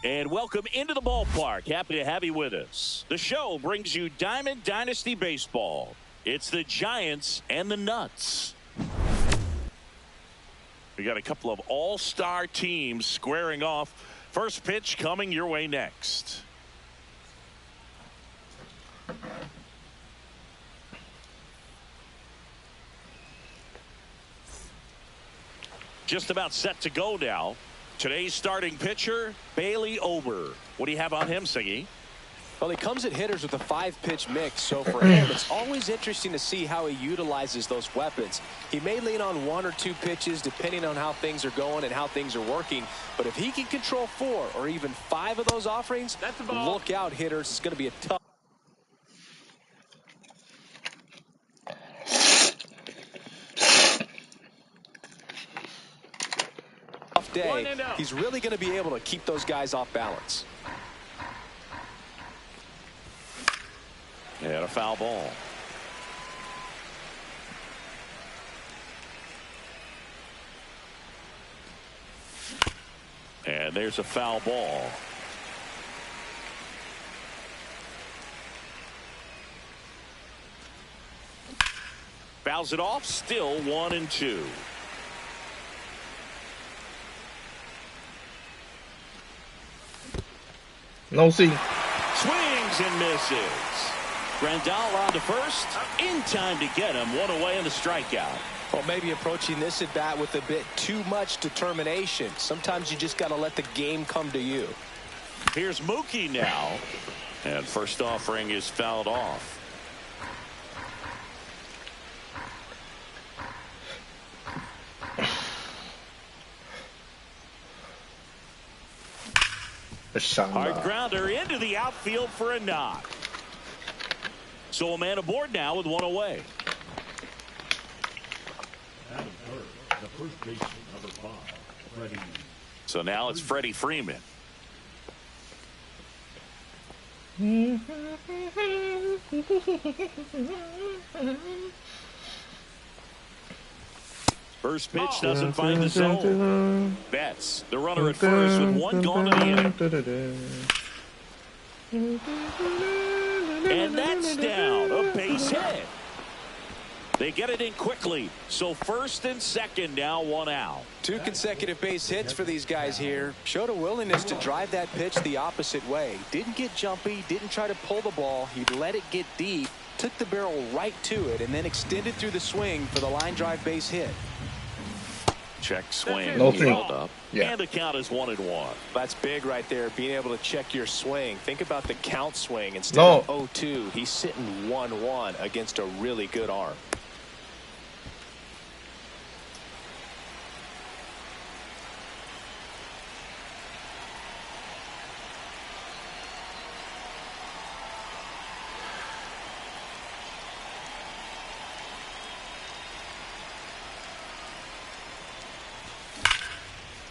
And welcome into the ballpark. Happy to have you with us. The show brings you Diamond Dynasty Baseball. It's the Giants and the Nuts. We got a couple of all-star teams squaring off. First pitch coming your way next. Just about set to go now. Today's starting pitcher, Bailey Ober. What do you have on him, Siggy? Well, he comes at hitters with a 5-pitch mix, so for him, it's always interesting to see how he utilizes those weapons. He may lean on 1 or 2 pitches depending on how things are going and how things are working, but if he can control 4 or even 5 of those offerings, look out, hitters. It's going to be a tough day. He's really going to be able to keep those guys off balance. And a foul ball. And there's a foul ball. Fouls it off. Still 1-2. No see. Swings and misses. Grandal on to first. In time to get him. 1 away in the strikeout. Well, maybe approaching this at bat with a bit too much determination. Sometimes you just got to let the game come to you. Here's Mookie now. And first offering is fouled off. Hard grounder into the outfield for a knock. So a man aboard now with 1 away. So now it's Freddie Freeman. First pitch doesn't find the zone. Betts, the runner at first with 1 gone to the inning. And that's down. A base hit. They get it in quickly. So first and second now, 1 out. 2 consecutive base hits for these guys here. Showed a willingness to drive that pitch the opposite way. Didn't get jumpy. Didn't try to pull the ball. He let it get deep. Took the barrel right to it and then extended through the swing for the line drive base hit. Check swing. No held up. Yeah. And the count is 1-1. That's big right there, being able to check your swing. Think about the count swing. Instead of 0-2, he's sitting 1-1 against a really good arm.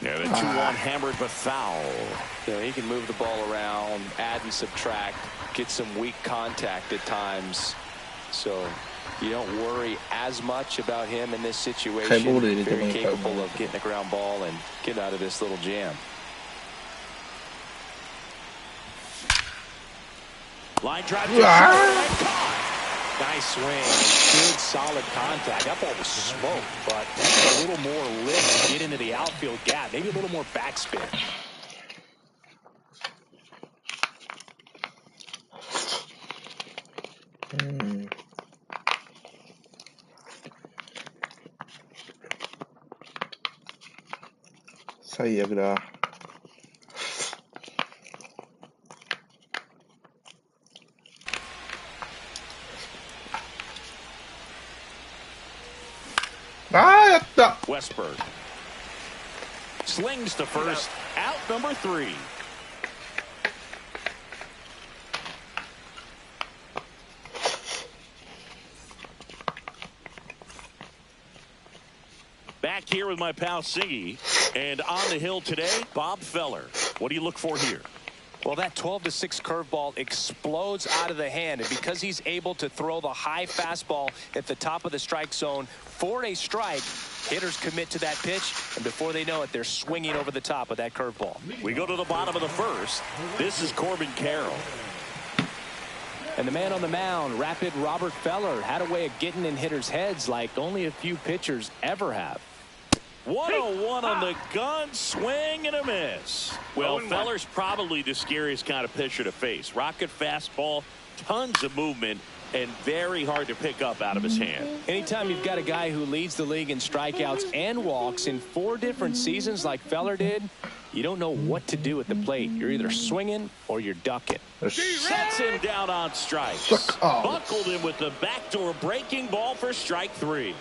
Yeah, the 2-1 hammered but foul. Yeah, he can move the ball around, add and subtract, get some weak contact at times. So you don't worry as much about him in this situation. Very capable of getting a ground ball and get out of this little jam. Line drive. Nice swing. Good solid contact. That ball was smoked, but a little more lift to get into the outfield gap. Maybe a little more backspin.最悪だ。やった。 Westberg slings to first. Out number 3. Back here with my pal Siggy, and on the hill today, Bob Feller. What do you look for here? Well, that 12-6 curveball explodes out of the hand, and because he's able to throw the high fastball at the top of the strike zone for a strike, hitters commit to that pitch, and before they know it, they're swinging over the top of that curveball. We go to the bottom of the first. This is Corbin Carroll. And the man on the mound, rapid Robert Feller, had a way of getting in hitters' heads like only a few pitchers ever have. 101 on the gun, swing and a miss. Well, Feller's probably the scariest kind of pitcher to face. Rocket fastball, tons of movement, and very hard to pick up out of his hand. Anytime you've got a guy who leads the league in strikeouts and walks in 4 different seasons like Feller did, you don't know what to do at the plate. You're either swinging or you're ducking. Sets him down on strikes. Buckled him with the backdoor breaking ball for strike 3.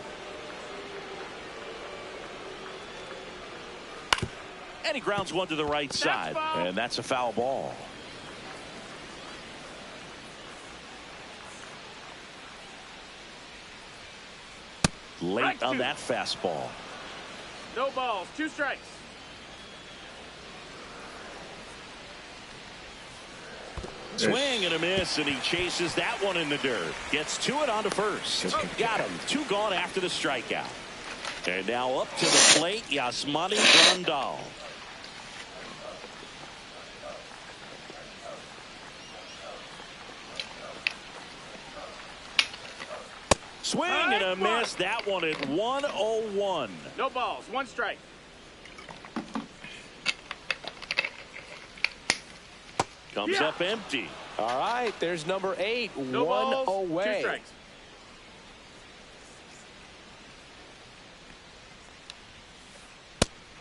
And he grounds one to the right side. And that's a foul ball. Late on that fastball. No balls, 2 strikes. Swing and a miss, and he chases that one in the dirt. Gets to it onto first. Got him. 2 gone after the strikeout. And now up to the plate, Yasmani Grandal. Swing and a miss. That one at 101. No balls, 1 strike. Comes up empty. All right, there's number 8. No 1 balls, away. 2 strikes.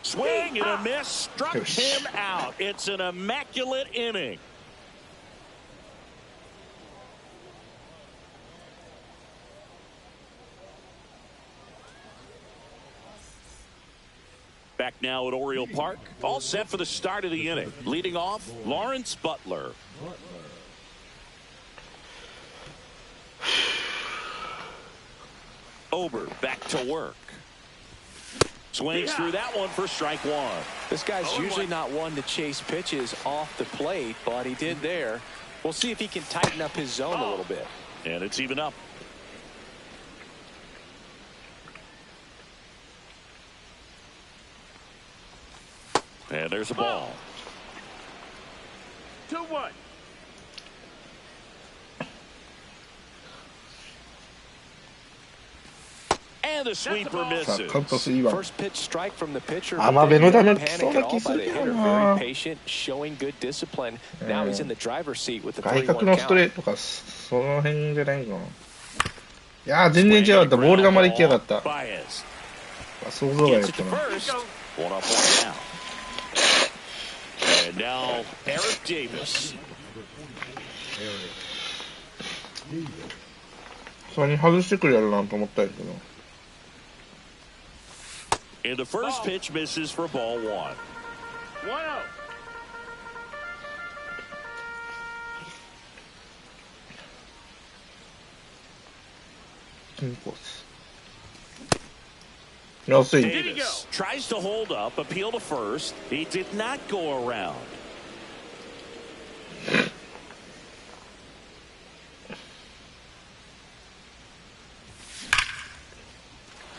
Swing and a miss. Struck him out. It's an immaculate inning. Back now at Oriole Park. All set for the start of the inning. Leading off, Lawrence Butler. Ober back to work. Swings through that one for strike 1. This guy's usually not one to chase pitches off the plate, but he did there. We'll see if he can tighten up his zone a little bit. And it's even up. And there's a ball. 2-1. And the sweeper misses. First pitch strike from the pitcher. 甘めの球来 Panic そう at な all 気す by る the けど hitter. な Very patient, showing good discipline. Now he's in the driver's seat with the 外 3-1 角のストレ count. ートかその辺じゃないかな。いやー全然違かった。ボール球で行きやがった。 Baez 想像外だ gets っ it た to な。 first. 1 up, 1 down. And now Eric Davis. それに外してくるやろなと思ったんやけど。 And the first pitch misses for ball 1. 1-0. インコース。安い。 Davis tries to hold up, appeal to first. He did not go around.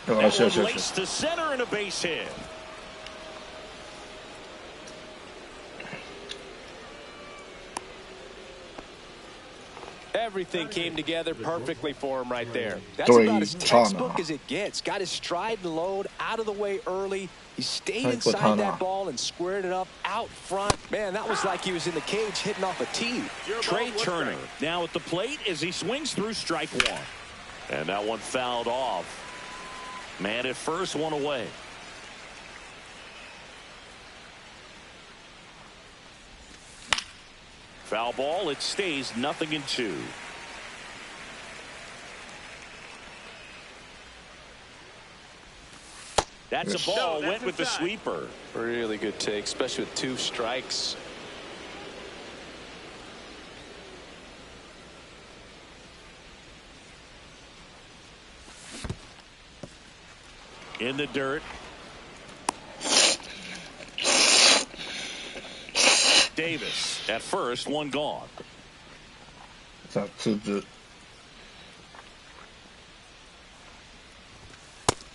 よしよしよし。 Laced to center and a base hit. Everything came together perfectly for him right there. That's Joey about as Turner. textbook as it gets. Got his stride and load out of the way early. He stayed Joey inside Turner. that ball and squared it up out front. Man, that was like he was in the cage hitting off a tee. Trey Turner now at the plate as he swings through strike 1. And that one fouled off. Man at first, 1 away. Foul ball. It stays 0-2. That's a ball. Went with the sweeper. Really good take, especially with 2 strikes. In the dirt. Davis at first, one gone. さあ、2-2。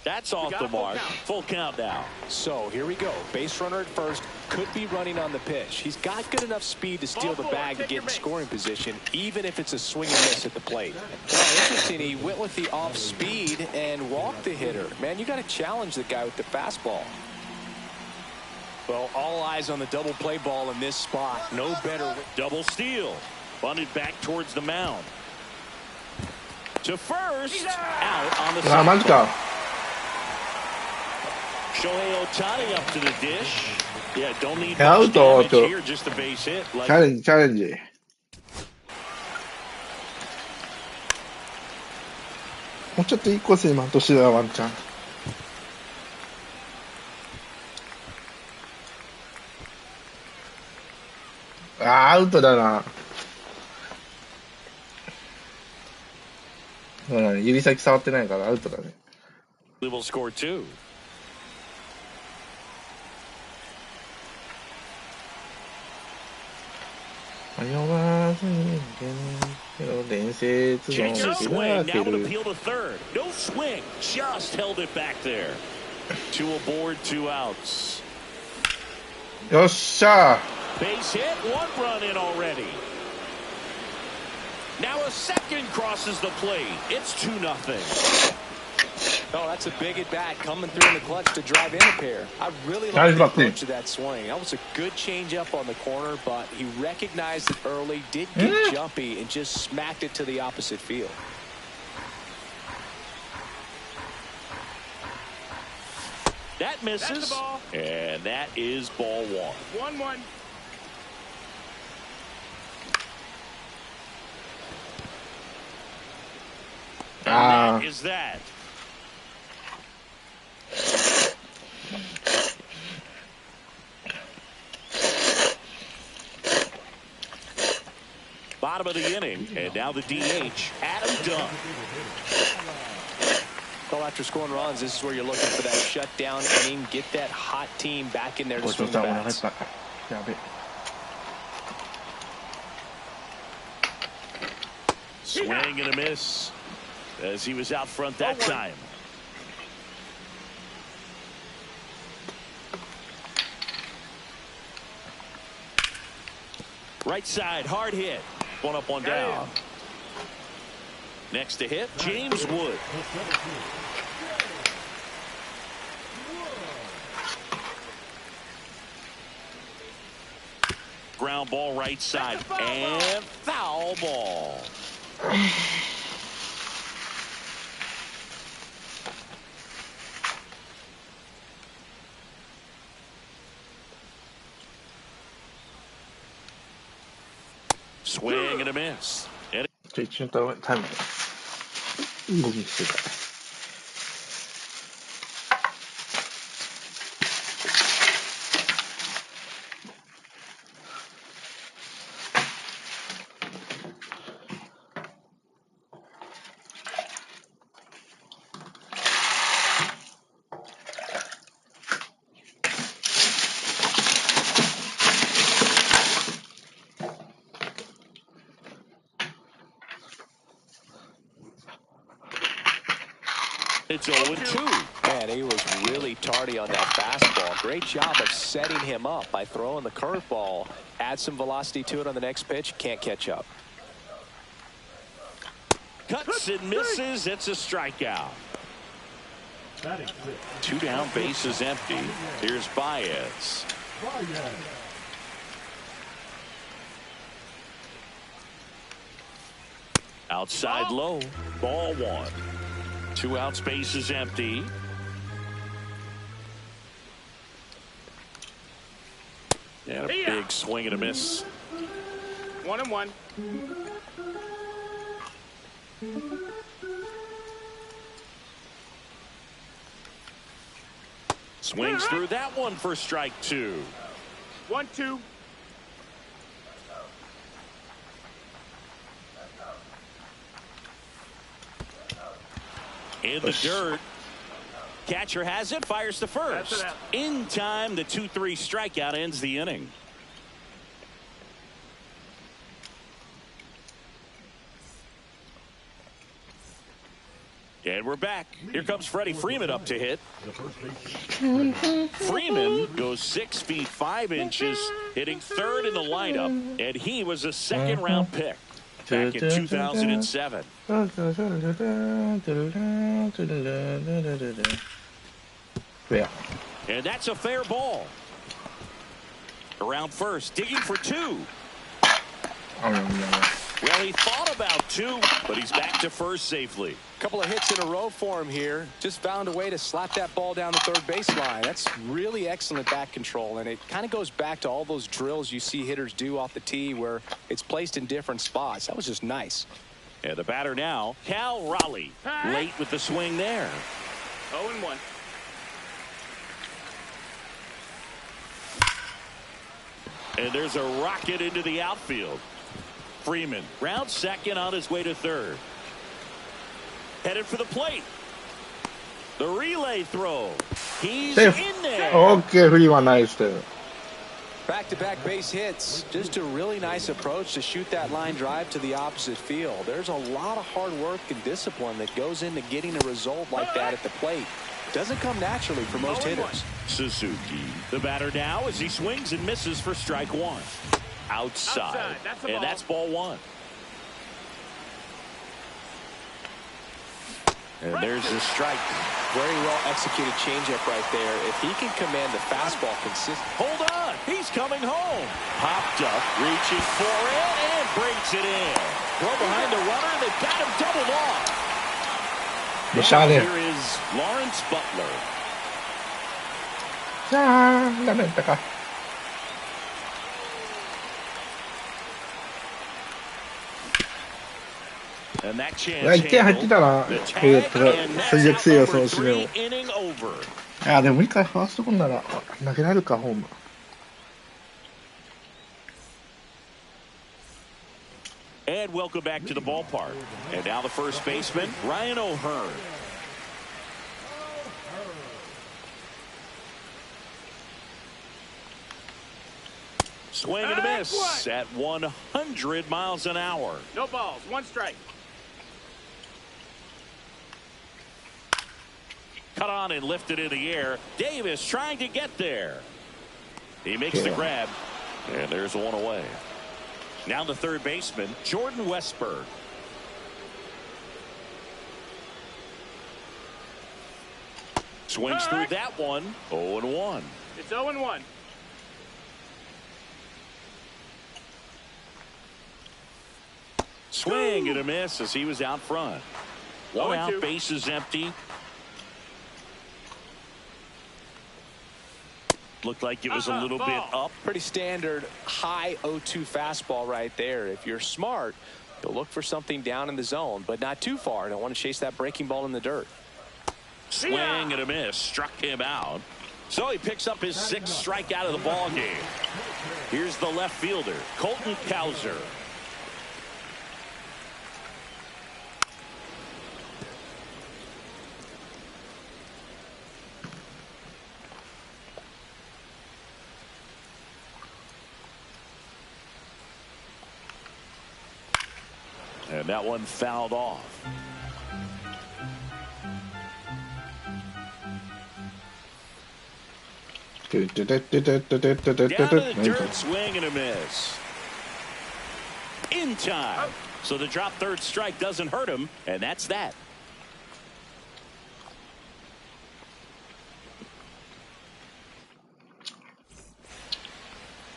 That's off the mark. Full count now. So here we go. Base runner at first. Could be running on the pitch. He's got good enough speed to steal the bag to get in scoring position, even if it's a swing and miss at the plate. Well, interesting. He went with the off speed and walked the hitter. Man, you got to challenge the guy with the fastball. Well, all eyes on the double play ball in this spot. No better. Double steal. Bunted back towards the mound. To first. Out on the Ah, side. Manchka. Shohei Ohtani up to the dish. Yeah, don't need Out much damage to- here, just a base hit. チャレンジ、チャレンジ。もうちょっといいコースに今、年だ、ワンちゃん。あー、アウトだな。指先触ってないからアウトだね。Will score two. 迷わずに伝説の Change the 手が swing. 開 Now け an る。 appeal to third. No swing. Just held it back there. Two aboard, two outs. よっしゃ Base hit, one run in already. Now a second crosses the plate. It's 2-0. Oh, that's a big at bat coming through in the clutch to drive in a pair. I really Nice like the button. approach of that swing. That was a good changeup on the corner, but he recognized it early, did get jumpy, and just smacked it to the opposite field. That misses. That's the ball. And that is ball one. 1-1. And Ah. that is that. Bottom of the inning, and now the DH, Adam Dunn. Well, after scoring runs, this is where you're looking for that shutdown inning, get that hot team back in there to ごちそう swing さ the まお腹いっ bats. ぱい。やべ。 Swing and a miss as he was out front that time. Right side, hard hit. One up, one down. Next to hit, James Wood. Ground ball right side and foul ball. Swing and a miss. And ちょ、一瞬タイム動きしてた。it's 0-2. Man, he was really tardy on that fastball. Great job of setting him up by throwing the curveball. Add some velocity to it on the next pitch. Can't catch up. Cuts and misses. It's a strikeout. Two down, bases empty. Here's Baez. Outside low. Ball one. Two outs, bases empty. And a big swing and a miss. 1-1. Swings through that one for strike two. 1-2. In the dirt. Catcher has it, fires to first. In time, the 2-3 strikeout ends the inning. And we're back. Here comes Freddie Freeman up to hit. Freeman goes 6 feet 5 inches, hitting third in the lineup, and he was a second-round pick back in 2007. Yeah. And that's a fair ball. Around first, digging for 2. Well, he thought about 2, but he's back to first safely. Couple of hits in a row for him here. Just found a way to slap that ball down the third baseline. That's really excellent back control, and it kind of goes back to all those drills you see hitters do off the tee where it's placed in different spots. That was just nice. And the batter now, Cal Raleigh, late with the swing there. 0-1. And there's a rocket into the outfield. Freeman, round second on his way to third. Headed for the plate. The relay throw. He's in there. Okay, フリーはナイスだよ。Back-to-back base hits. Just a really nice approach to shoot that line drive to the opposite field. There's a lot of hard work and discipline that goes into getting a result like that at the plate. Doesn't come naturally for most hitters. Suzuki, the batter now as he swings and misses for strike 1. Outside. And that's ball 1. And there's the strike. Very well executed changeup right there. If he can command the fastball consistently. Hold on. He's coming home. Popped up, reaching for it, and breaks it in. Throw behind the runner, and they've got him doubled off. The shot here is Lawrence Butler. ダメだったか。1点入ってたら、最悪せよ、その締めを。いや、でもいいか、ファーストコーナーなら投げられるか、ホーム。And welcome back to the ballpark. And now the first baseman, Ryan O'Hearn. Swing and a miss at 100 miles an hour. No balls, 1 strike. Cut on and lifted in the air. Davis trying to get there. He makes the grab, and there's 1 away. Now the third baseman, Jordan Westberg. Swings through that one. 0-1. It's 0-1. Swing and a miss as he was out front. 1 out, base is empty. Looked like it was a little bit up. Pretty standard high 0-2 fastball right there. If you're smart, you'll look for something down in the zone, but not too far. Don't want to chase that breaking ball in the dirt. Swing and a miss. Struck him out. So he picks up his 6th strikeout of the ball game. Here's the left fielder, Colton Cowser. And that one fouled off. Down to the dirt, swing and a miss. In time. So the drop third strike doesn't hurt him, and that's that.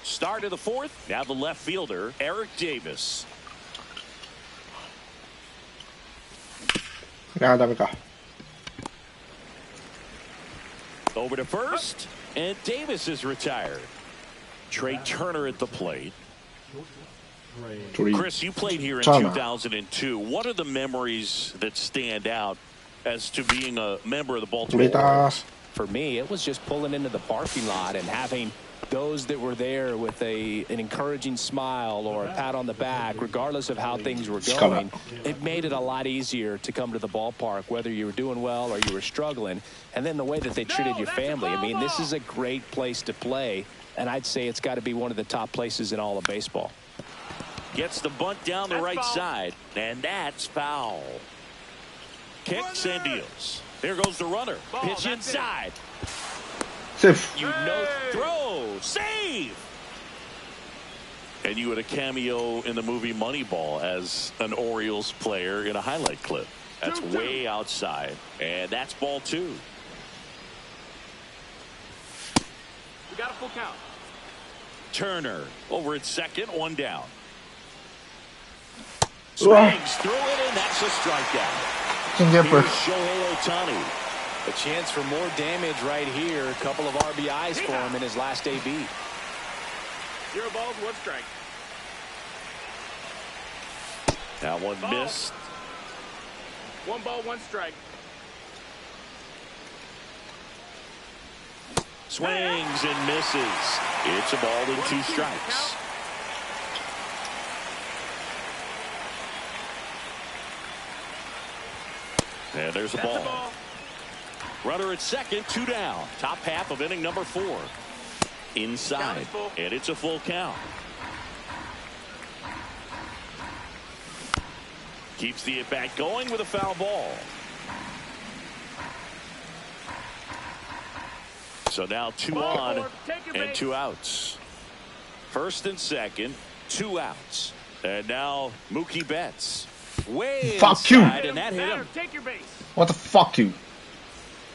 Start of the 4th. Now the left fielder, Eric Davis. ダメか。 Over to first, and Davis is retired. Trey Turner at the plate. Chris, you played here in 2002. What are the memories that stand out as to being a member of the Baltimore Orioles? For me, it was just pulling into the parking lot and having those that were there with an encouraging smile or a pat on the back, regardless of how things were going. It made it a lot easier to come to the ballpark, whether you were doing well or you were struggling. And then the way that they treated your family. I mean, this is a great place to play, and I'd say it's got to be one of the top places in all of baseball. Gets the bunt down the right side, and that's foul. Kicks and deals. Here goes the runner. Pitch inside. Safe. You know, throw, save. And you had a cameo in the movie Moneyball as an Orioles player in a highlight clip. That's way outside, and that's ball 2. We got a full count. Turner over at second, 1 down. Swings through it, and that's a strikeout. Here's Shohei Ohtani. A chance for more damage right here. A couple of RBIs for him in his last AB. 0 balls, 1 strike. That one missed. 1 ball, 1 strike. Swings and misses. It's a ball and 2 strikes. And there's a ball. Runner at second, 2 down. Top half of inning number 4. Inside, and it's a full count. Keeps the at-bat going with a foul ball. So now 2 on and 2 outs. First and second, 2 outs. And now Mookie Betts. Way fuck you. And that hit him. Take your base. What the fuck you?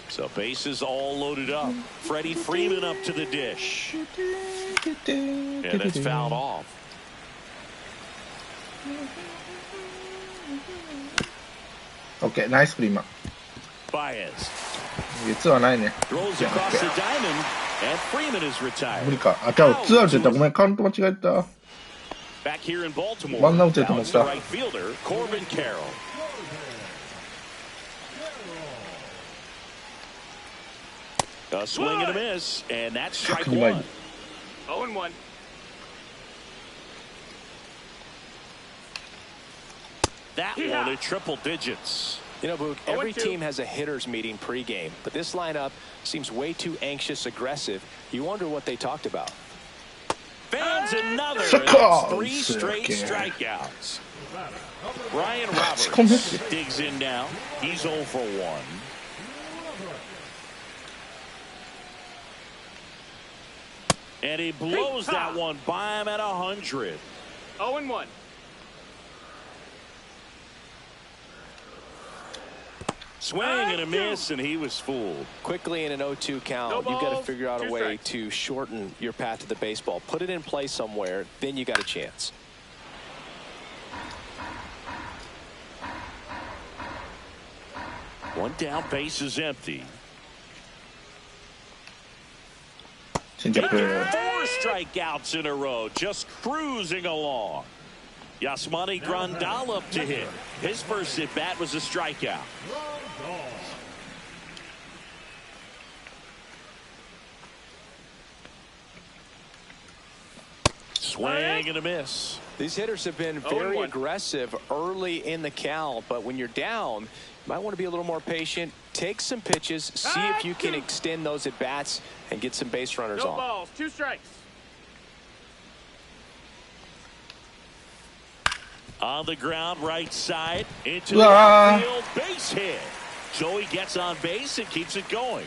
So bases all loaded up. Freddie Freeman up to the dish. And that's fouled off. Okay, nice Freeman. Baez 実はないね。 throws across the diamond, and Freeman is 無 retired. 理か。あ、じゃあ、2アウトやった。ごめん、カウント間違えた。 Back here in Baltimore, ワンアウトやと now 思っ it's た。 the right fielder, Corbin Carroll. A swing and a miss, and that's strike 1. 0-1. That one at triple digits. You know, Boog, every team has a hitters meeting pregame, but this lineup seems way too anxious, aggressive. You wonder what they talked about. Fans another, and that's 3 straight strikeouts. Brian Roberts digs in now. He's 0 for 1. And he blows that one by him at 100. 0-1. Swing and a miss, and he was fooled. Quickly in an 0-2 count, you've got to figure out a way to shorten your path to the baseball. Put it in play somewhere, then you got a chance. One down, base is empty. チェンジアップ。 4 strikeouts in a row, just cruising along. Yasmani Grandal up to hit. His first at bat was a strikeout. Swing and a miss. These hitters have been very aggressive early in the count, but when you're down, you might want to be a little more patient. Take some pitches, see if you can extend those at bats and get some base runners on. 0 balls, 2 strikes. On the ground, right side, into the outfield, base hit. Joey gets on base and keeps it going.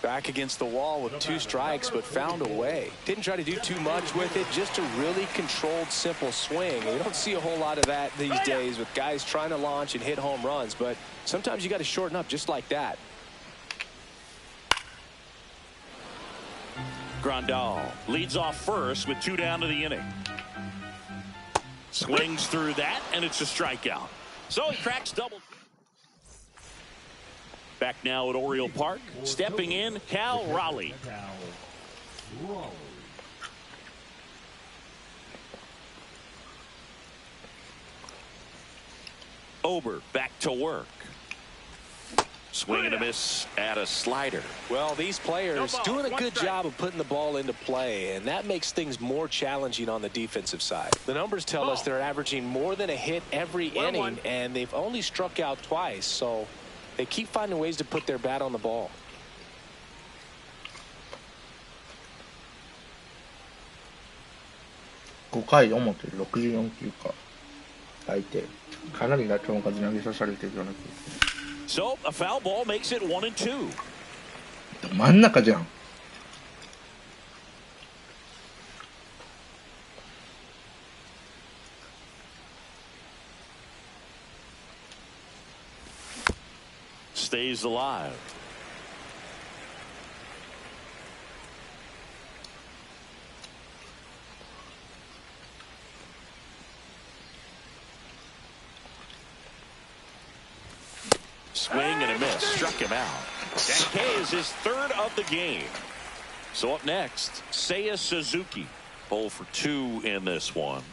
Back against the wall with 2 strikes, but found a way. Didn't try to do too much with it, just a really controlled, simple swing. You don't see a whole lot of that these days with guys trying to launch and hit home runs, but sometimes you got to shorten up just like that. Grandal leads off first with 2 down to the inning. Swings through that, and it's a strikeout. So he cracks double. Back now at Oriole Park, stepping in, Cal Raleigh. Ober back to work. Swing and a miss at a slider. Well, these players doing a good job of putting the ball into play, and that makes things more challenging on the defensive side. The numbers tell us they're averaging more than a hit every inning, and they've only struck out twice, so they keep finding ways to put their bat on the ball. (5 回表64球か)相手。かなりな球数投げさされてるような気がする。So a foul ball makes it 1-2. 真ん中じゃん。Stays alive. Swing and a miss. Struck him out. That K is his third of the game. So up next, Seiya Suzuki. 0 for 2 in this one.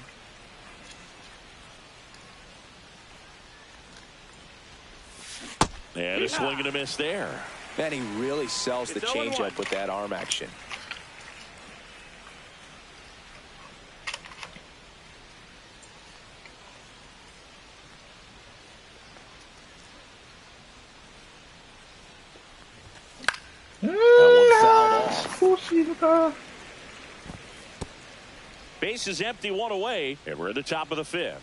And a swing and a miss there. Man, he really sells the changeup with that arm action. That one fouled off. Base is empty, one away, and we're at the top of the fifth.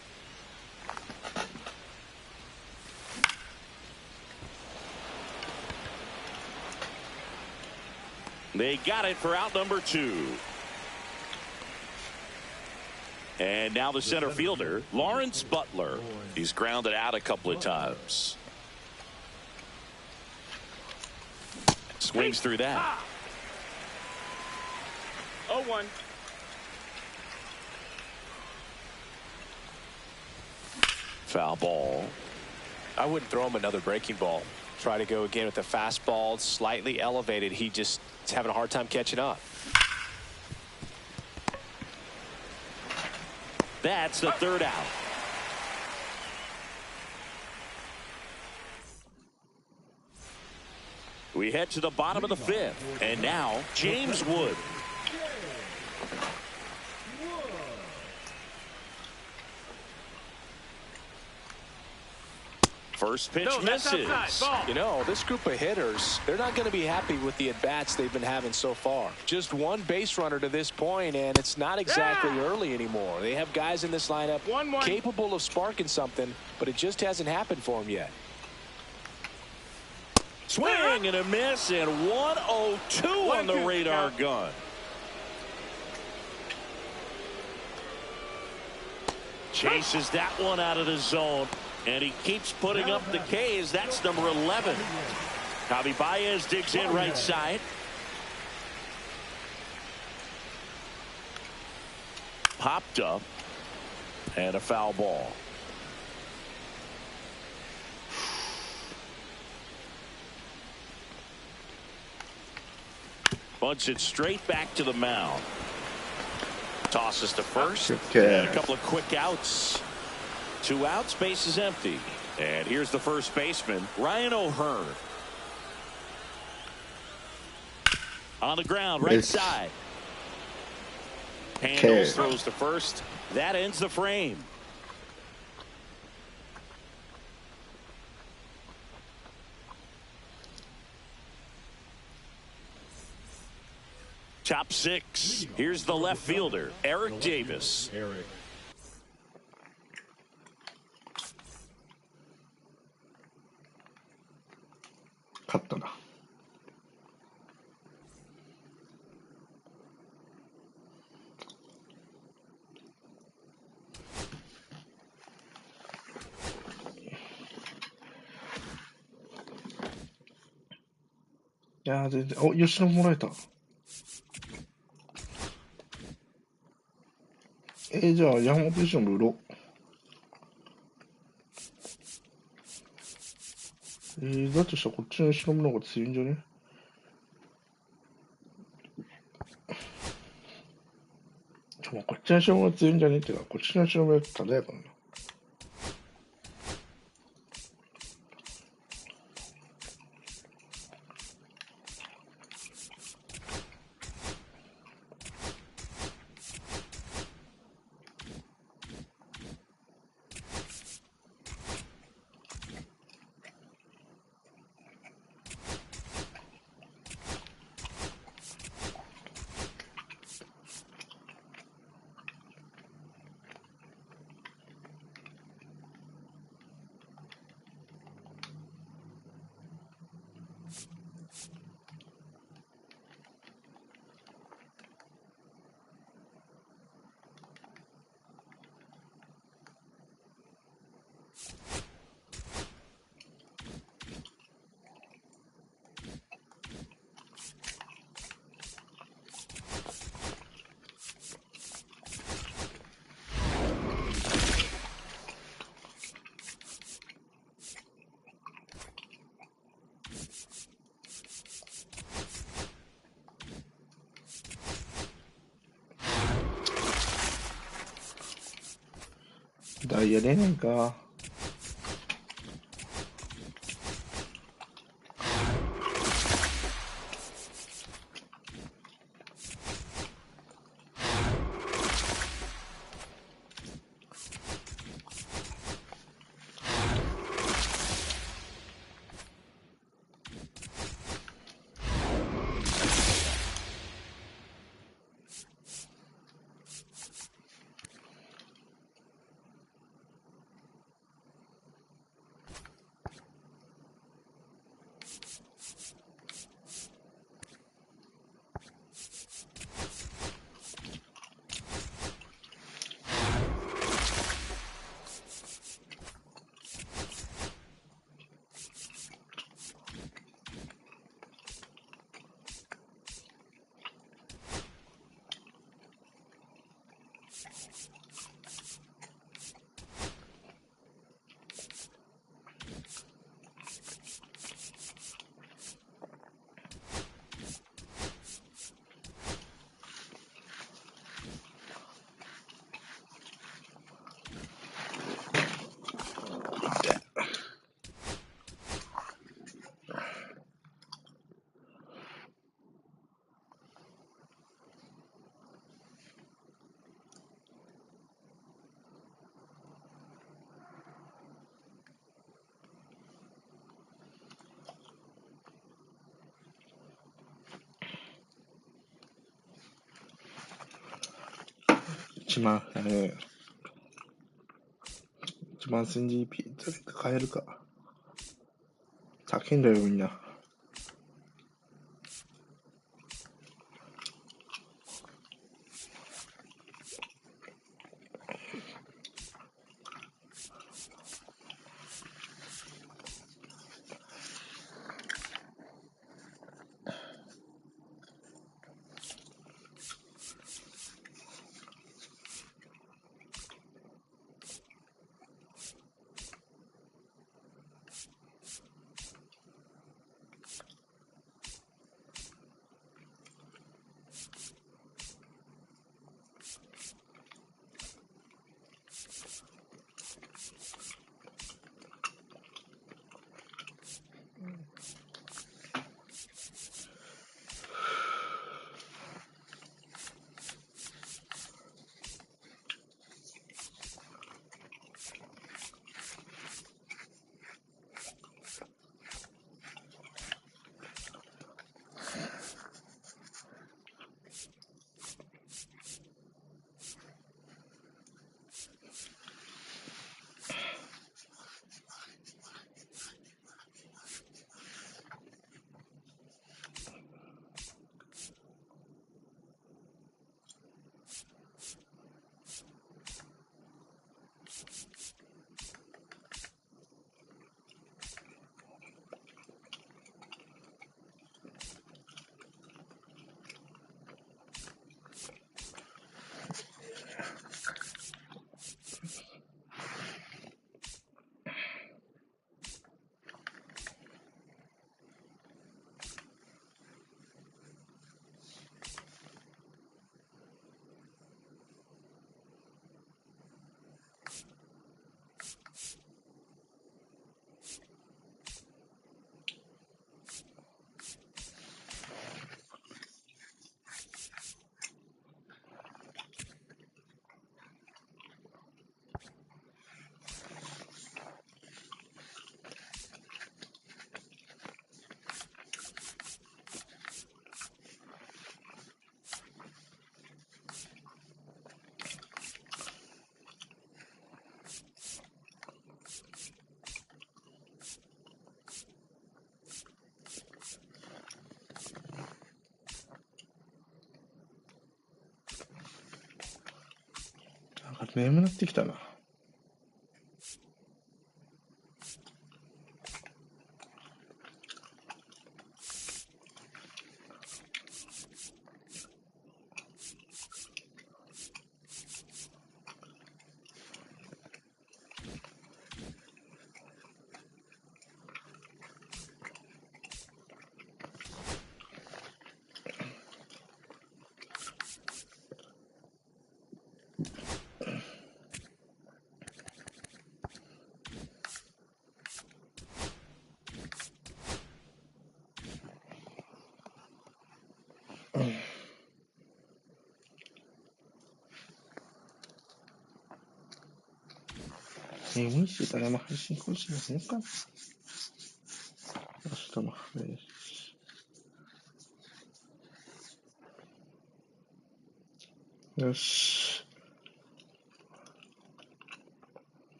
They got it for out number 2. And now the center fielder, Lawrence Butler. He's grounded out a couple of times. Swings through that. 0-1. Foul ball. I wouldn't throw him another breaking ball. Try to go again with the fastball, slightly elevated. He just is having a hard time catching up. That's the third out. We head to the bottom of the fifth, and now James Wood. First pitch misses. You know, this group of hitters, they're not going to be happy with the at-bats they've been having so far. Just one base runner to this point, and it's not exactly early anymore. They have guys in this lineup capable of sparking something, but it just hasn't happened for them yet. Swing and a miss, and 102 on the radar gun. Chases that one out of the zone. And he keeps putting up the K's. That's number 11. Javi Baez digs in right side. Popped up. And a foul ball. Bunts it straight back to the mound. Tosses to first. And a couple of quick outs. 2 outs, base is empty. And here's the first baseman, Ryan O'Hearn. On the ground, right side. Handles, throws to first. That ends the frame. Top 6. Here's the left fielder, Eric Davis.勝ったな。いやー、全然。お、吉野もらえた。じゃあ、山本由伸売ろう。だとしたらこっちの吉野の方が強いんじゃね？こっちの吉野が強いんじゃねっていうか、こっちの吉野がただやからな。あ、やれないか。1万1000GP 買えるか。高いんだよみんな。眠なってきたな。眠いし、生配信更新の方かな。明日も早いし。よし。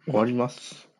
終わります。